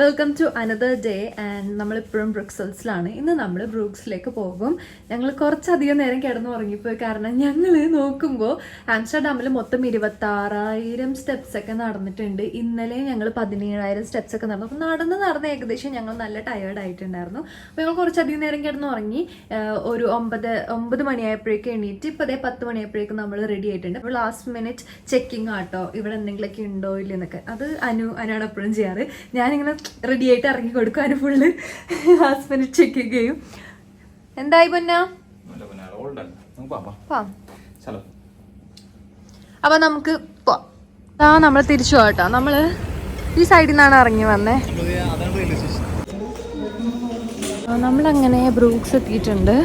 Welcome to another day and നമ്മളിപ്പോഴും ബ്രൂക്സൽസിലാണ്. ഇന്ന് നമ്മൾ ബ്രൂക്സിലേക്ക് പോകും. ഞങ്ങൾ കുറച്ചധികം നേരം കിടന്നു ഉറങ്ങിപ്പോയി. കാരണം ഞങ്ങൾ നോക്കുമ്പോൾ ആംസ്റ്റർഡാമിൽ മൊത്തം 26,000 സ്റ്റെപ്സൊക്കെ നടന്നിട്ടുണ്ട്. ഇന്നലെ ഞങ്ങൾ 17,000 സ്റ്റെപ്സൊക്കെ നടന്നു. അപ്പോൾ നടന്ന് ഏകദേശം ഞങ്ങൾ നല്ല ടയേർഡ് ആയിട്ടുണ്ടായിരുന്നു. അപ്പോൾ ഞങ്ങൾ കുറച്ചധികം നേരം കിടന്നു ഉറങ്ങി. ഒരു 9 മണിയായപ്പോഴേക്കും എണീറ്റ് ഇപ്പോൾ 10 മണിയായപ്പോഴേക്കും നമ്മൾ റെഡി ആയിട്ടുണ്ട്. അപ്പോൾ ലാസ്റ്റ് മിനിറ്റ് ചെക്കിങ് ആട്ടോ, ഇവിടെ എന്തെങ്കിലുമൊക്കെ ഉണ്ടോ ഇല്ലെന്നൊക്കെ. അത് അനുവാണ് എപ്പോഴും ചെയ്യാറ്. ഞാനിങ്ങനെ റെഡി ആയിട്ട് ഇറങ്ങി കൊടുക്കും. അതിന് ഫുള്ള് ഹസ്ബൻഡ് ചെക്ക് ചെയ്യും. എന്തായി പൊന്നാ? അപ്പൊ നമുക്ക് പോവാം. നമ്മൾ തിരിച്ചു പോകട്ടോ. നമ്മള് ഈ സൈഡിൽ നിന്നാണ് ഇറങ്ങി വന്നേ. നമ്മളങ്ങനെ ബ്രൂക്സ് എത്തിയിട്ടുണ്ട്.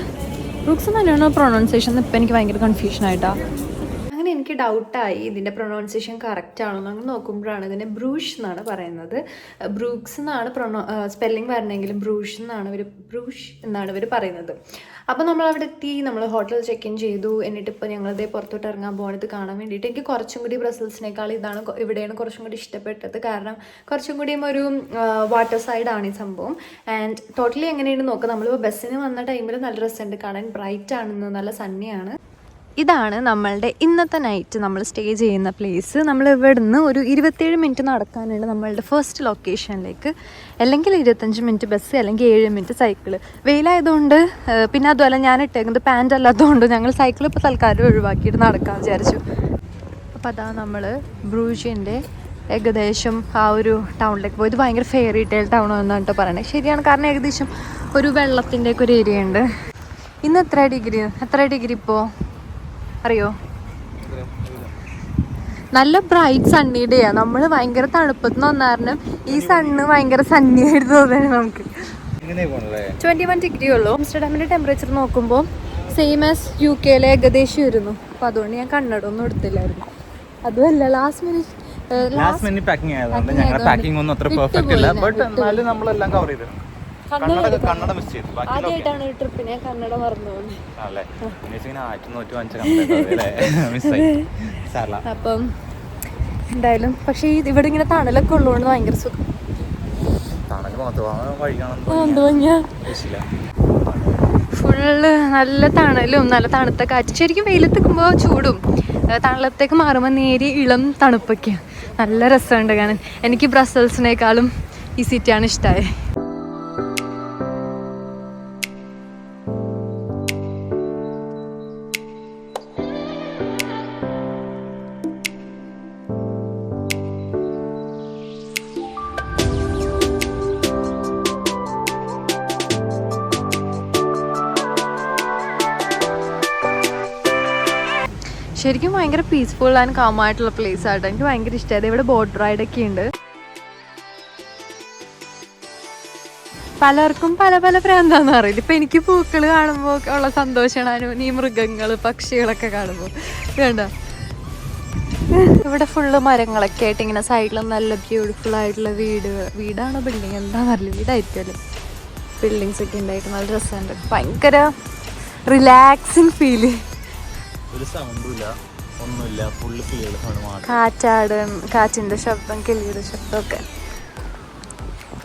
ബ്രൂക്സ് തന്നെയാണോ പ്രൊണൗൺസിയേഷൻ? ഇപ്പം എനിക്ക് ഭയങ്കര കൺഫ്യൂഷൻ ആയിട്ടാ. അങ്ങനെ എനിക്ക് ഡൗട്ടായി ഇതിൻ്റെ പ്രൊണൗൺസിയേഷൻ കറക്റ്റ് ആണോ എന്ന് നോക്കുമ്പോഴാണ് ഇതിനെ ബ്രൂഷ് എന്നാണ് പറയുന്നത്. ബ്രൂക്സ് എന്നാണ് സ്പെല്ലിംഗ് വരണമെങ്കിലും ബ്രൂഷ് എന്നാണ് ഇവർ പറയുന്നത്. അപ്പോൾ നമ്മളവിടെ എത്തി. നമ്മൾ ഹോട്ടൽ ചെക്ക് ഇൻ ചെയ്തു. എന്നിട്ടിപ്പോൾ ഞങ്ങളിതേ പുറത്തോട്ട് ഇറങ്ങാൻ പോകുന്നത് കാണാൻ വേണ്ടിയിട്ട്. എനിക്ക് കുറച്ചും കൂടി ബ്രസൽസിനേക്കാൾ ഇവിടെയാണ് കുറച്ചും കൂടി ഇഷ്ടപ്പെട്ടത്. കാരണം കുറച്ചും കൂടിയും ഒരു വാട്ടർ സൈഡാണ് ഈ സംഭവം. ആൻഡ് ടോട്ടലി എങ്ങനെയാണ് നോക്കുക, നമ്മളിപ്പോൾ ബസ്സിന് വന്ന ടൈമിൽ നല്ല രസമുണ്ട് കാണാൻ. ബ്രൈറ്റ് ആണെന്ന്, നല്ല സണ്ണിയാണ്. ഇതാണ് നമ്മളുടെ ഇന്നത്തെ നൈറ്റ് നമ്മൾ സ്റ്റേ ചെയ്യുന്ന പ്ലേസ്. നമ്മൾ ഇവിടുന്ന് ഒരു 27 മിനിറ്റ് നടക്കാനുണ്ട് നമ്മളുടെ ഫസ്റ്റ് ലൊക്കേഷനിലേക്ക്. അല്ലെങ്കിൽ 25 മിനിറ്റ് ബസ്, അല്ലെങ്കിൽ 7 മിനിറ്റ് സൈക്കിള്. വെയിലായതുകൊണ്ട്, പിന്നെ അതുമല്ല ഞാൻ ഇട്ടേക്കുന്നത് പാൻറ് അല്ലാത്തതുകൊണ്ട് ഞങ്ങൾ സൈക്കിൾ ഇപ്പോൾ തൽക്കാലം ഒഴിവാക്കിയിട്ട് നടക്കാമെന്ന് വിചാരിച്ചു. അപ്പോൾ അതാ നമ്മൾ ബ്രൂജിൻ്റെ ഏകദേശം ആ ഒരു ടൗണിലേക്ക് പോയി. ഇത് ഭയങ്കര ഫെയറി ടെയിൽ ടൗൺ എന്നാണ് കേട്ടോ പറയണത്. ശരിയാണ്, കാരണം ഏകദേശം ഒരു വെള്ളത്തിൻ്റെയൊക്കെ ഒരു ഏരിയ ഉണ്ട്. ഇന്ന് എത്ര ഡിഗ്രി ഇപ്പോൾ അറിയോ? നല്ല ബ്രൈറ്റ് സണ്ണി ഡേ ആണ്. നമ്മൾ ഭയങ്കര തണുപ്പത്തിന് വന്നായിരുന്നു. ഈ സണ്ണ് ഭയങ്കര സണ്ണി ആയിട്ട് തോന്നുന്നു. നമുക്ക് 21 ഡിഗ്രി ഉള്ളൂ. ആംസ്റ്റർഡാമിൻ്റെ ടെമ്പറേച്ചർ നോക്കുമ്പോൾ സെയിം ആസ് UK ഏകദേശം വരുന്നു. അപ്പോൾ അതുകൊണ്ട് ഞാൻ കണ്ണട ഒന്നും എടുത്തില്ലായിരുന്നു. അതുമല്ല ലാസ്റ്റ് മിനിറ്റ് പാക്കിംഗ് ആയതുകൊണ്ട് ഞങ്ങളുടെ പാക്കിംഗ് ഒന്നും അത്ര പെർഫെക്റ്റ് അല്ല. ബട്ട് എന്നാലും നമ്മളെല്ലാം കവർ ചെയ്തു. ആദ്യമായിട്ടാണ് ഒരു ട്രിപ്പിനെ കന്നഡ മറന്നു. അപ്പം എന്തായാലും പക്ഷെ ഇവിടെ ഇങ്ങനെ തണലൊക്കെ ഉള്ളതുകൊണ്ട് ഭയങ്കര സുഖം. ഫുള്ള് നല്ല തണലും നല്ല തണുത്ത കാറ്റ്. ശരിക്കും വെയിലത്തേക്കുമ്പോൾ ചൂടും, തണലത്തേക്ക് മാറുമ്പോൾ നേരി ഇളം തണുപ്പൊക്കെയാണ്. നല്ല രസമുണ്ട് കാണാൻ. എനിക്ക് ബ്രസൽസിനേക്കാളും ഈ സിറ്റിയാണ് ഇഷ്ടമായത്. ശരിക്കും ഭയങ്കര പീസ്ഫുൾ ആൻഡ് കാമായിട്ടുള്ള പ്ലേസ് ആട്ടോ. എനിക്ക് ഭയങ്കര ഇഷ്ടമായത്. ഇവിടെ ബോട്ട് റൈഡൊക്കെ ഉണ്ട്. പലർക്കും പല പ്രാന്താന്ന് അറിയില്ല. ഇപ്പം എനിക്ക് പൂക്കൾ കാണുമ്പോൾ ഉള്ള സന്തോഷമാണ്. ഈ മൃഗങ്ങൾ പക്ഷികളൊക്കെ കാണുമ്പോൾ വേണ്ട. ഇവിടെ ഫുള്ള് മരങ്ങളൊക്കെ ആയിട്ട് ഇങ്ങനെ സൈഡിലും നല്ല ബ്യൂട്ടിഫുൾ ആയിട്ടുള്ള വീടാണോ ബിൽഡിങ് എന്താണെന്നറിയില്ല, വീടായിരിക്കുമല്ലോ. ബിൽഡിങ്സ് ഒക്കെ ഉണ്ടായിട്ട് നല്ല രസമുണ്ട്. ഭയങ്കര റിലാക്സിങ് ഫീല്. കാറ്റിന്റെ ശബ്ദം, കിളിയുടെ ശബ്ദമൊക്കെ.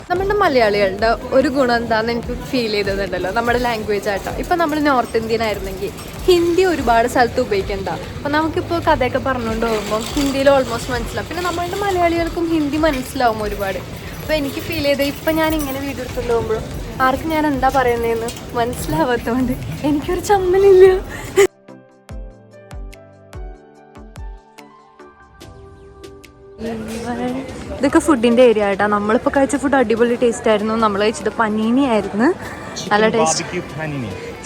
നമ്മുടെ മലയാളികളുടെ ഒരു ഗുണം എന്താണെന്ന് എനിക്ക് ഫീൽ ചെയ്തതുണ്ടല്ലോ, നമ്മുടെ ലാംഗ്വേജ് ആയിട്ടോ. ഇപ്പം നമ്മൾ നോർത്ത് ഇന്ത്യൻ ആയിരുന്നെങ്കിൽ ഹിന്ദി ഒരുപാട് സ്ഥലത്ത് ഉപയോഗിക്കണ്ട. അപ്പം നമുക്കിപ്പോൾ കഥയൊക്കെ പറഞ്ഞുകൊണ്ട് പോകുമ്പോൾ ഹിന്ദിയിൽ ഓൾമോസ്റ്റ് മനസ്സിലാവും. പിന്നെ നമ്മളുടെ മലയാളികൾക്കും ഹിന്ദി മനസ്സിലാവും ഒരുപാട്. അപ്പോൾ എനിക്ക് ഫീൽ ചെയ്ത് ഇപ്പം ഞാൻ ഇങ്ങനെ വീഡിയോ എടുത്തുകൊണ്ട് പോകുമ്പോഴും ആർക്കും ഞാൻ എന്താ പറയുന്നതെന്ന് മനസ്സിലാവാത്തതുകൊണ്ട് എനിക്കൊരു ചമ്മലില്ല. ഇതൊക്കെ ഫുഡിൻ്റെ ഏരിയ ആയിട്ടാ. നമ്മളിപ്പോൾ കഴിച്ച ഫുഡ് അടിപൊളി ടേസ്റ്റ് ആയിരുന്നു. നമ്മൾ കഴിച്ചത് പനീനി ആയിരുന്നു. നല്ല ടേസ്റ്റ്.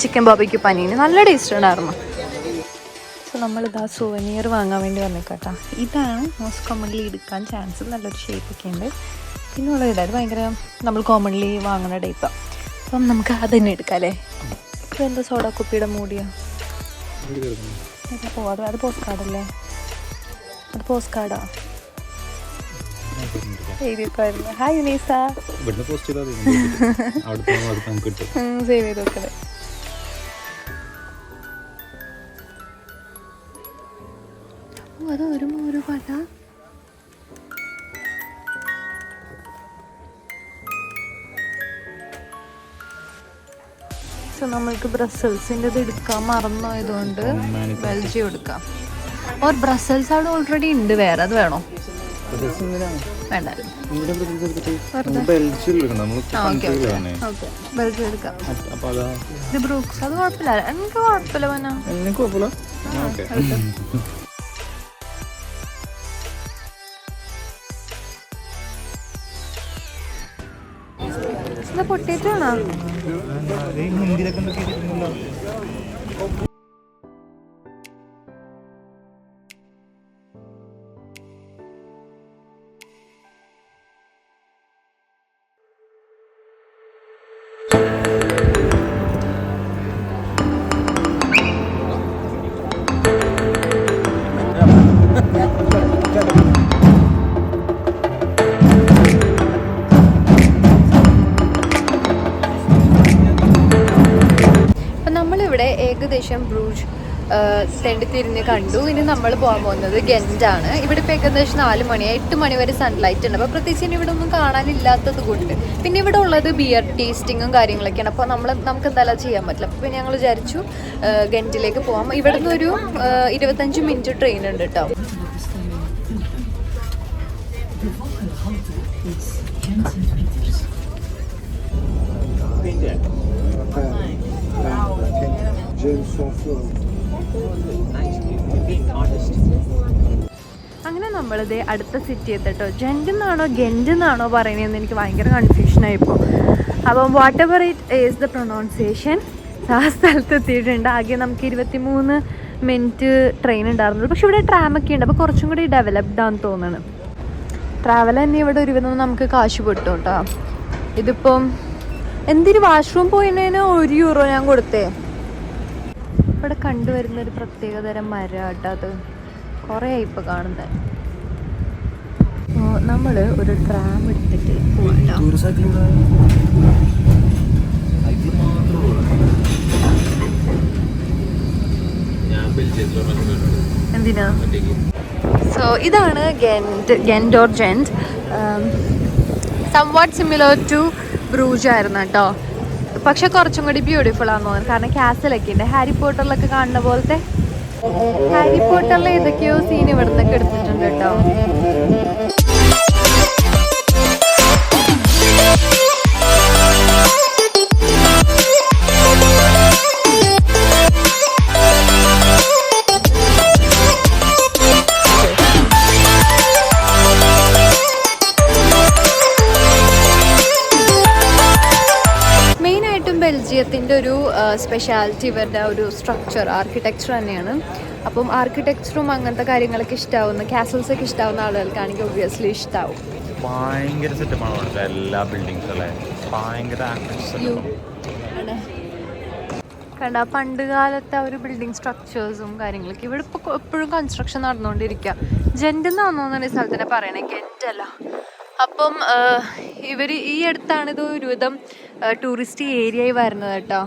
ചിക്കൻ ബാർബിക്യൂ പനീനി നല്ല ടേസ്റ്റ് ഉണ്ടായിരുന്നു. സോ നമ്മളിതാ സുവനീർ വാങ്ങാൻ വേണ്ടി വന്നേക്കാട്ടാ. ഇതാണ് മോസ്റ്റ് കോമൺലി എടുക്കാൻ ചാൻസ്. നല്ലൊരു ഷേപ്പൊക്കെ ഉണ്ട്. പിന്നെ ഉള്ള ഇടാത് ഭയങ്കര നമ്മൾ കോമൺലി വാങ്ങുന്ന ടൈപ്പാണ്. അപ്പം നമുക്ക് അത് തന്നെ എടുക്കാം അല്ലേ? ഇതെന്താ സോഡ കുപ്പിയുടെ മൂടിയോ? അത് പോസ്റ്റ് കാർഡല്ലേ? അത് പോസ്റ്റ് കാർഡാ. ഹായ് യുനീസ. സേവ് ചെയ്ത് നോക്കണേ. അത് ഒരു പാട്ടാ. പക്ഷെ നമ്മൾക്ക് ബ്രസൽസിൻ്റെ ഇത് എടുക്കാൻ മറന്നായതുകൊണ്ട് ബെൽജിയം എടുക്കാം. ഓർ ബ്രസൽസ് അവിടെ ഓൾറെഡി ഉണ്ട്, വേറെ അത് വേണോ? വേണ്ട, ബെൽജിയം എടുക്കാം. ഇത് ബ്രൂക്സ്, അത് കുഴപ്പമില്ല, എനിക്ക് കുഴപ്പമില്ല മോനെ. പൊട്ടേറ്റോ ആണോ? ഏകദേശം ബ്രൂജ് തെണ്ടിത്തിരിഞ്ഞ് കണ്ടു. ഇനി നമ്മൾ പോകാൻ പോകുന്നത് ഗെൻറ്റാണ്. ഇവിടെ ഇപ്പോൾ ഏകദേശം 4 മണിയായി, 8 മണി വരെ സൺലൈറ്റ് ഉണ്ട്. അപ്പോൾ പ്രത്യേകിച്ച് ഇനി ഇവിടെ ഒന്നും കാണാനില്ലാത്തത് കൊണ്ട് പിന്നെ ഇവിടെ ഉള്ളത് ബിയർ ടേസ്റ്റിങ്ങും കാര്യങ്ങളൊക്കെയാണ്. അപ്പോൾ നമുക്ക് എന്തായാലും ചെയ്യാൻ പറ്റില്ല. അപ്പോൾ പിന്നെ ഞങ്ങൾ വിചാരിച്ചു ഗെൻറ്റിലേക്ക് പോകാം. ഇവിടെ നിന്ന് ഒരു 25 മിനിറ്റ് ട്രെയിൻ ഉണ്ട് കേട്ടോ. അങ്ങനെ നമ്മളിത് അടുത്ത സിറ്റി എത്തട്ടോ. ജെൻറ്റ് എന്നാണോ ഗെൻറ്റ് എന്നാണോ പറയുന്നതെന്ന് എനിക്ക് ഭയങ്കര കൺഫ്യൂഷനായിപ്പോൾ. അപ്പം what ever it is the pronunciation, ആ സ്ഥലത്ത് എത്തിയിട്ടുണ്ട്. ആകെ നമുക്ക് 23 മിനിറ്റ് ട്രെയിൻ ഉണ്ടായിരുന്നുള്ളൂ. പക്ഷെ ഇവിടെ ട്രാമൊക്കെ ഉണ്ട്, അപ്പോൾ കുറച്ചും കൂടി ഡെവലപ്ഡ് ആണെന്ന് തോന്നുന്നു. ട്രാവൽ തന്നെ ഇവിടെ ഒരുവിധം നമുക്ക് കാശ് പെട്ടു കേട്ടോ. ഇതിപ്പം എന്തിന് വാഷ്റൂം പോയതിന് €1 ഞാൻ കൊടുത്തേ. ഇവിടെ കണ്ടുവരുന്നൊരു പ്രത്യേകതരം മരം കേട്ടോ, അത് കുറേ ഇപ്പോൾ കാണുന്നത്. അപ്പോൾ നമ്മൾ ഒരു ട്രാം എടുത്തിട്ട് പോകട്ടോ. എന്തിനാ? സോ ഇതാണ് Ghent or Gent. Somewhat similar to Bruges ആയിരുന്നു കേട്ടോ. പക്ഷെ കുറച്ചും കൂടി ബ്യൂട്ടിഫുൾ ആണെന്ന് തോന്നുന്നു. കാരണം കാസലൊക്കെ ഉണ്ട്, ഹാരി പോട്ടറിലൊക്കെ കാണുന്ന പോലത്തെ. ഹാരി പോട്ടറിൽ ഏതൊക്കെയോ സീൻ ഇവിടെ നിന്നൊക്കെ എടുത്തിട്ടുണ്ട് കേട്ടോ. ബെൽജിയത്തിൻ്റെ ഒരു സ്പെഷ്യാലിറ്റി ഇവരുടെ ഒരു സ്ട്രക്ചർ, ആർക്കിടെക്ചർ തന്നെയാണ്. അപ്പം ആർക്കിടെക്ചറും അങ്ങനത്തെ കാര്യങ്ങളൊക്കെ ഇഷ്ടമാവുന്ന, കാസൽസൊക്കെ ഇഷ്ടമാവുന്ന ആളുകൾക്കാണെങ്കിൽ ഒബ്വിയസ്ലി ഇഷ്ടമാവും. ഭയങ്കര സെറ്റപ്പാണ് എല്ലാ ബിൽഡിങ്സും അല്ലേ, ഭയങ്കര കണ്ട പണ്ട് കാലത്തെ ഒരു ബിൽഡിംഗ് സ്ട്രക്ചേഴ്സും കാര്യങ്ങളൊക്കെ ഇവിടെ ഇപ്പോൾ എപ്പോഴും കൺസ്ട്രക്ഷൻ നടന്നുകൊണ്ടിരിക്കുക. ജെൻറ്റ് എന്നാണെന്ന് തോന്നുന്ന സ്ഥലത്തിനെ പറയണേ, ഗെൻറ്റ് അല്ല. അപ്പം ഇവർ ഈ അടുത്താണ് ഇത് ഒരുവിധം ടൂറിസ്റ്റ് ഏരിയയായി വരുന്നത് കേട്ടോ.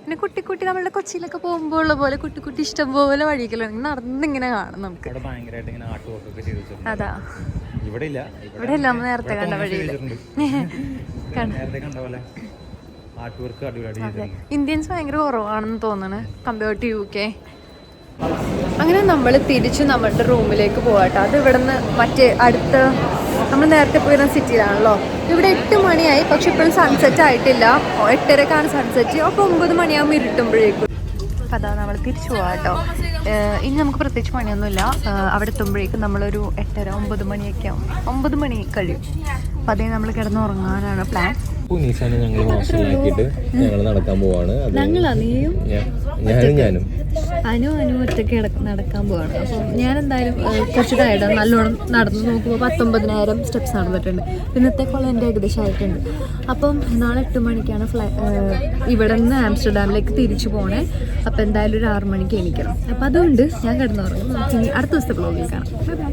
പിന്നെ കുട്ടി നമ്മളുടെ കൊച്ചിയിലൊക്കെ പോകുമ്പോൾ ഉള്ള പോലെ കുട്ടി ഇഷ്ടം പോലെ വഴികളാണ് നടന്നിങ്ങനെ കാണും നമുക്ക്. അതാ ഇവിടെ ഇല്ല, നമ്മൾ നേരത്തെ കണ്ട വഴിയിൽ. ഇന്ത്യൻസ് ഭയങ്കര കുറവാണെന്ന് തോന്നുന്നു കമ്പയർഡ് ടു UK. അങ്ങനെ നമ്മൾ തിരിച്ച് നമ്മളുടെ റൂമിലേക്ക് പോകട്ടോ. അത് ഇവിടെ നിന്ന് മറ്റേ അടുത്ത നമ്മൾ നേരത്തെ പോയിരുന്ന സിറ്റിയിലാണല്ലോ. ഇവിടെ 8 മണിയായി, പക്ഷെ ഇപ്പോഴും സൺസെറ്റ് ആയിട്ടില്ല. 8:30ക്കാണ് സൺസെറ്റ്. അപ്പോൾ 9 മണിയാകുമ്പോൾ ഇരുട്ടുമ്പോഴേക്കും. അപ്പോൾ അതാ നമ്മൾ തിരിച്ചു പോകാം കേട്ടോ. ഇനി നമുക്ക് പ്രത്യേകിച്ച് പണിയൊന്നുമില്ല. അവിടെ എത്തുമ്പോഴേക്കും നമ്മളൊരു 8:30-9 മണിയൊക്കെ ആവും. 9 മണി കഴിയും. അപ്പോൾ അതേ നമ്മൾ കിടന്നുറങ്ങാനാണ് പ്ലാൻ. ഞങ്ങൾ ഹോസ്റ്റലിലാക്കിയിട്ട് ഞങ്ങൾ നടക്കാൻ പോവാണ്. ഞാനും അനു ഒറ്റയ്ക്ക് നടക്കാൻ പോവാണ്. അപ്പോൾ ഞാൻ എന്തായാലും കുറച്ച് ടയർഡാണ്. നല്ലോണം നടന്ന് നോക്കുമ്പോൾ 19,000 സ്റ്റെപ്സ് നടന്നിട്ടുണ്ട്. ഇന്നത്തേക്കുള്ള എൻ്റെ ഏകദേശം ആയിട്ടുണ്ട്. അപ്പം നാളെ 8 മണിക്കാണ് ഇവിടെ നിന്ന് ആംസ്റ്റർഡാമിലേക്ക് തിരിച്ചു പോകണേ. അപ്പോൾ എന്തായാലും ഒരു 6 മണിക്ക് എണീക്കണം. അപ്പോൾ അതുകൊണ്ട് ഞാൻ കിടന്നുറങ്ങും. അടുത്ത ദിവസത്തെ വ്ളോഗിൽ കാണാം. Bye bye.